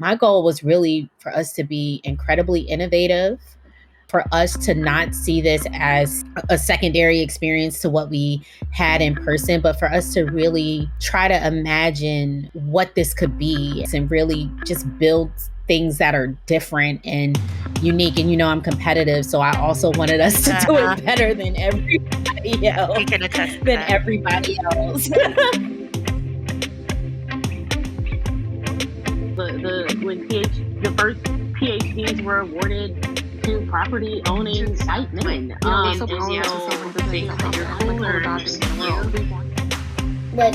My goal was really for us to be incredibly innovative, for us to not see this as a secondary experience to what we had in person, but for us to really try to imagine what this could be and really just build things that are different and unique. And I'm competitive, so I also wanted us to do it better than everybody else. We can attest to than that. everybody else. When the first PhDs were awarded to property owning white men. What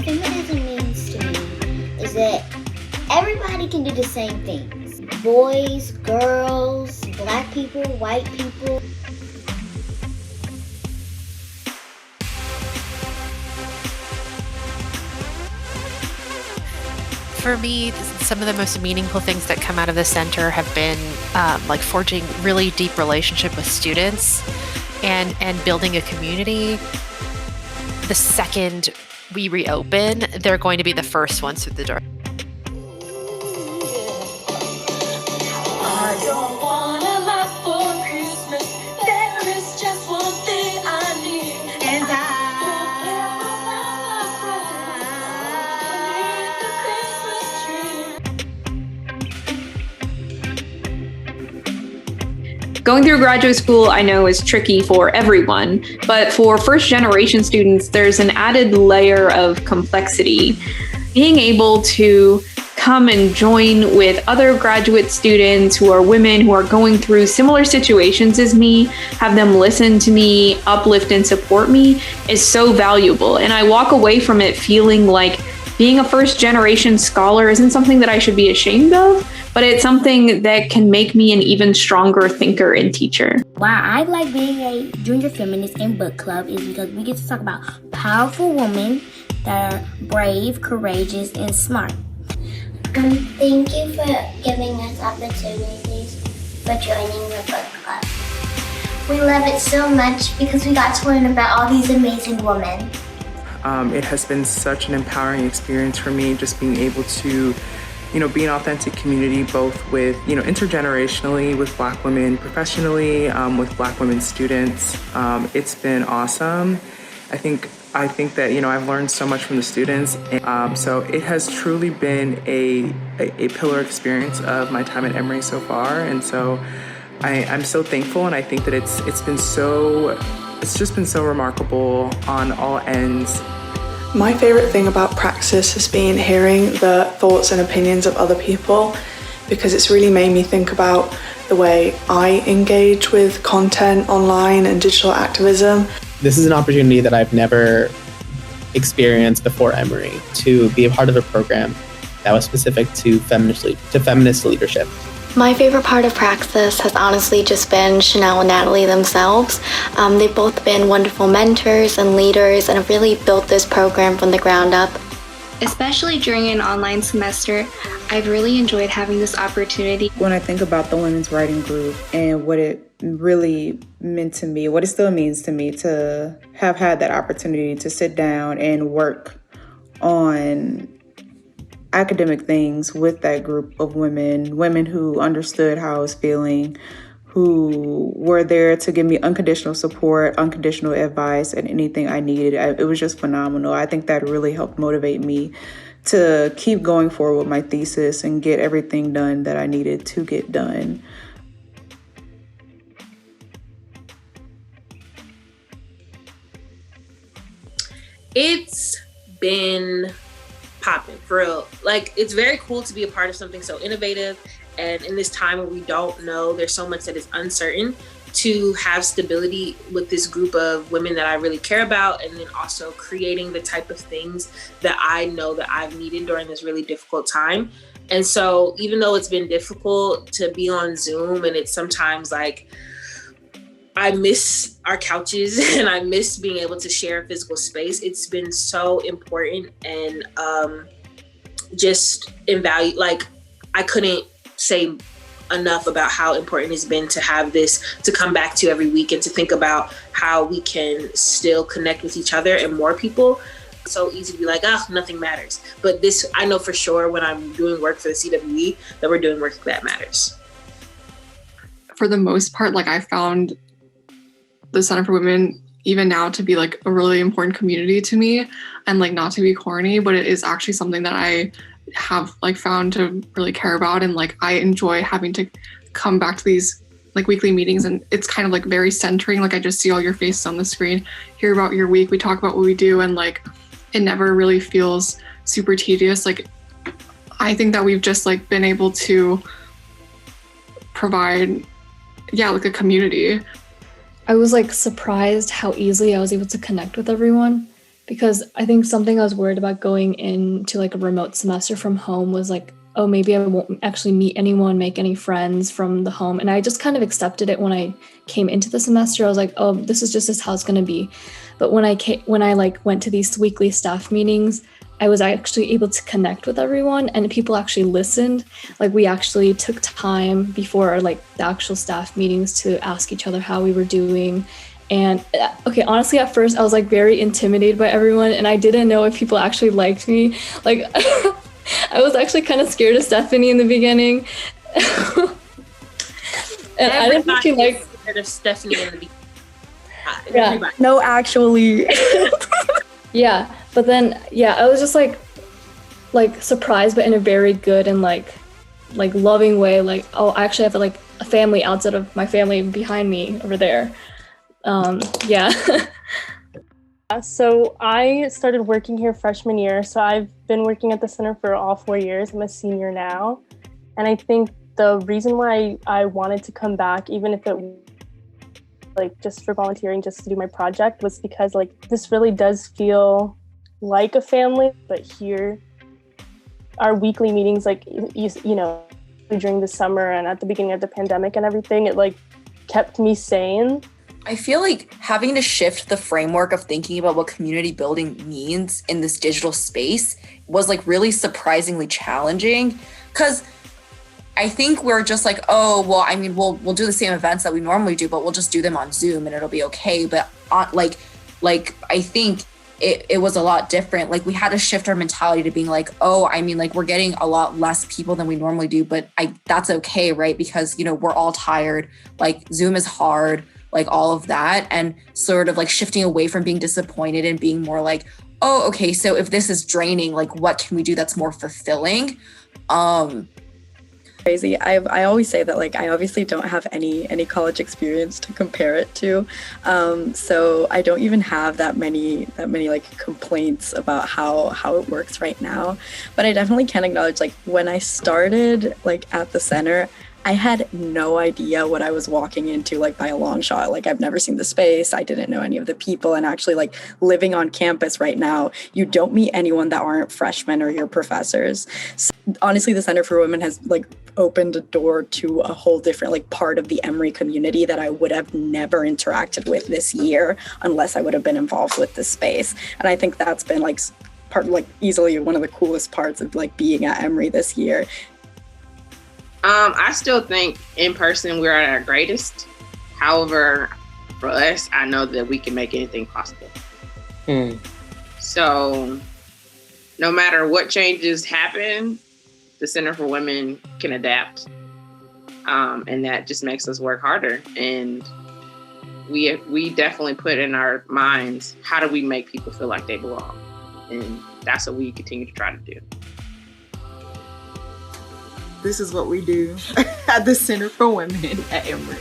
feminism means to me is that everybody can do the same things. Boys, girls, black people, white people. For me, some of the most meaningful things that come out of the center have been like forging really deep relationship with students and building a community. The second we reopen, they're going to be the first ones through the door. I don't want a lot for Christmas. There is just one thing I need. And Going through graduate school, I know, is tricky for everyone, but for first-generation students, there's an added layer of complexity. Being able to come and join with other graduate students who are women who are going through similar situations as me, have them listen to me, uplift and support me is so valuable. And I walk away from it feeling like being a first-generation scholar isn't something that I should be ashamed of, but it's something that can make me an even stronger thinker and teacher. Why I like being a junior feminist in book club is because we get to talk about powerful women that are brave, courageous, and smart. Thank you for giving us opportunities for joining the book club. We love it so much because we got to learn about all these amazing women. It has been such an empowering experience for me, just being able to, be an authentic community, both with, intergenerationally with Black women, professionally with Black women students. It's been awesome. I think that, I've learned so much from the students. So it has truly been a pillar experience of my time at Emory so far. And so I'm so thankful, and I think that it's just been so remarkable on all ends. My favorite thing about Praxis has been hearing the thoughts and opinions of other people, because it's really made me think about the way I engage with content online and digital activism. This is an opportunity that I've never experienced before Emory, to be a part of a program that was specific to feminist leadership. My favorite part of Praxis has honestly just been Chanel and Natalie themselves. They've both been wonderful mentors and leaders and have really built this program from the ground up. Especially during an online semester, I've really enjoyed having this opportunity. When I think about the Women's Writing Group and what it really meant to me, what it still means to me to have had that opportunity to sit down and work on academic things with that group of women who understood how I was feeling, who were there to give me unconditional support, unconditional advice, and anything I needed. It was just phenomenal. I think that really helped motivate me to keep going forward with my thesis and get everything done that I needed to get done. It's been popping for real. Like, it's very cool to be a part of something so innovative, and in this time where we don't know, there's so much that is uncertain, to have stability with this group of women that I really care about, and then also creating the type of things that I know that I've needed during this really difficult time. And so even though it's been difficult to be on Zoom, and it's sometimes like I miss our couches and I miss being able to share a physical space, it's been so important and just in value. Like, I couldn't say enough about how important it's been to have this to come back to every week, and to think about how we can still connect with each other and more people. so easy to be like, nothing matters. But this, I know for sure when I'm doing work for the CWE that we're doing work that matters. For the most part, like I found the Center for Women even now to be like a really important community to me, and like not to be corny, but it is actually something that I have like found to really care about. And like I enjoy having to come back to these like weekly meetings, and it's kind of like very centering. Like I just see all your faces on the screen, hear about your week, we talk about what we do, and like it never really feels super tedious. Like I think that we've just like been able to provide like a community. I was like surprised how easily I was able to connect with everyone, because I think something I was worried about going into like a remote semester from home was like, oh, maybe I won't actually meet anyone, make any friends from the home. And I just kind of accepted it when I came into the semester. I was like, oh, this is how it's going to be. But when I like went to these weekly staff meetings, I was actually able to connect with everyone, and people actually listened. Like we actually took time before like the actual staff meetings to ask each other how we were doing. And okay, honestly, at first I was like very intimidated by everyone, and I didn't know if people actually liked me. Like I was actually kind of scared of Stephanie in the beginning. And I didn't think she liked scared of Stephanie in the beginning. Yeah. No, actually. Yeah, but then I was just like surprised, but in a very good and like loving way. Like, oh, I actually have like a family outside of my family behind me over there. So I started working here freshman year. So I've been working at the center for all 4 years. I'm a senior now, and I think the reason why I wanted to come back, even if it like just for volunteering, just to do my project, was because like this really does feel like a family. But here, our weekly meetings, like you know, during the summer and at the beginning of the pandemic and everything, it like kept me sane. I feel like having to shift the framework of thinking about what community building means in this digital space was like really surprisingly challenging, because I think we're just like, oh, well, I mean, we'll do the same events that we normally do, but we'll just do them on Zoom and it'll be okay. But like I think it was a lot different. Like we had to shift our mentality to being like, oh, I mean, like we're getting a lot less people than we normally do, but that's okay, right? Because, you know, we're all tired. Like Zoom is hard, like all of that, and sort of like shifting away from being disappointed and being more like, oh, okay, so if this is draining, like what can we do that's more fulfilling? Crazy. I always say that like I obviously don't have any college experience to compare it to, so I don't even have that many like complaints about how it works right now. But I definitely can acknowledge, like when I started like at the center, I had no idea what I was walking into, like by a long shot. Like I've never seen the space. I didn't know any of the people. And actually like living on campus right now, you don't meet anyone that aren't freshmen or your professors. So, honestly, the Center for Women has like opened a door to a whole different like part of the Emory community that I would have never interacted with this year unless I would have been involved with this space. And I think that's been like easily one of the coolest parts of like being at Emory this year. I still think in person we're at our greatest. However, for us, I know that we can make anything possible. So no matter what changes happen, the Center for Women can adapt. And that just makes us work harder. And we definitely put in our minds, how do we make people feel like they belong? And that's what we continue to try to do. This is what we do at the Center for Women at Emory.